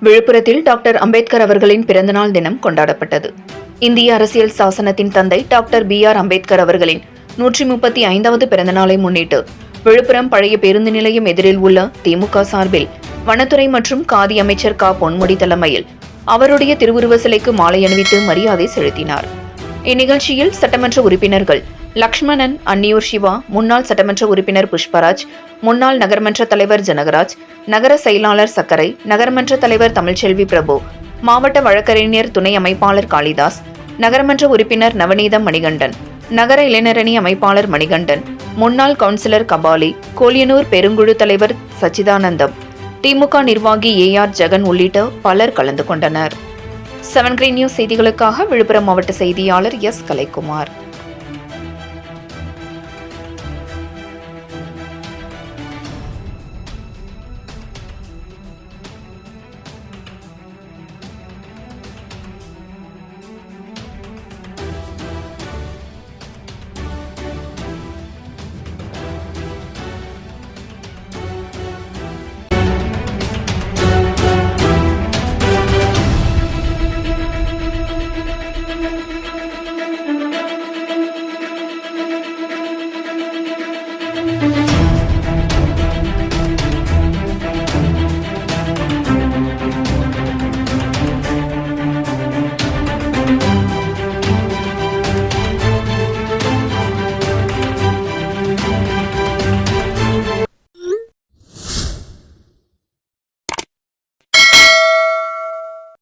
விழுப்புரத்தில் டாக்டர் அம்பேத்கர் அவர்களின் பிறந்தநாள் தினம் கொண்டாடப்பட்டது. இந்திய அரசியல் சாசனத்தின் தந்தை டாக்டர் B.R. அம்பேத்கர் அவர்களின் 135வது பிறந்தநாளை முன்னிட்டு விழுப்புரம் பழைய பேருந்து நிலையம் எதிரில் உள்ள திமுக சார்பில் வனத்துறை மற்றும் காதி அமைச்சர் க. பொன்முடி தலைமையில் அவருடைய திருவுருவ சிலைக்கு மாலை அணிவித்து மரியாதை செலுத்தினார். இந்நிகழ்ச்சியில் சட்டமன்ற உறுப்பினர்கள் லக்ஷ்மணன், அன்னியூர் சிவா, முன்னாள் சட்டமன்ற உறுப்பினர் புஷ்பராஜ், முன்னாள் நகர்மன்ற தலைவர் ஜனகராஜ், நகர செயலாளர் சக்கரை, நகர்மன்ற தலைவர் தமிழ்ச்செல்வி பிரபு, மாவட்ட வழக்கறிஞர் துணை அமைப்பாளர் காளிதாஸ், நகர்மன்ற உறுப்பினர் நவநீதம் மணிகண்டன், நகர இளைஞரணி அமைப்பாளர் மணிகண்டன், முன்னாள் கவுன்சிலர் கபாலி, கோலியனூர் பெருங்குழு தலைவர் சச்சிதானந்தம், திமுக நிர்வாகி A.R. ஜெகன் உள்ளிட்ட பலர் கலந்து கொண்டனர். 7 Green News செய்திகளுக்காக விழுப்புரம் மாவட்ட செய்தியாளர் S. கலைக்குமார்.